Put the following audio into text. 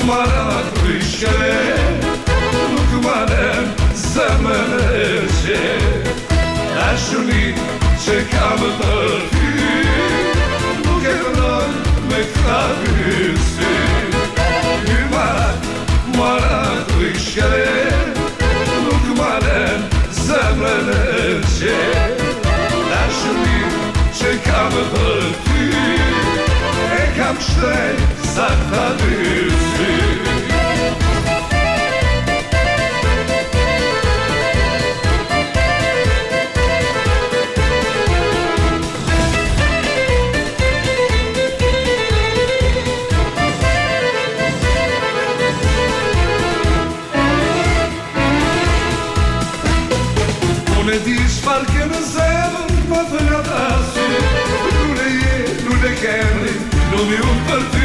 marat rishkele, nuk manem zemën e qe. Dashuri që kam për ty, nuk e përnon me këta vysi. Dy marat rishkele, nuk manem zemën e qe. Dashuri që kam për ty, e kam shtrejt sa këta vysi. Unë e di shfar ke në zemën, ma të nga tasë. Nuk e je, nuk e kemri, nuk mi unë për ty.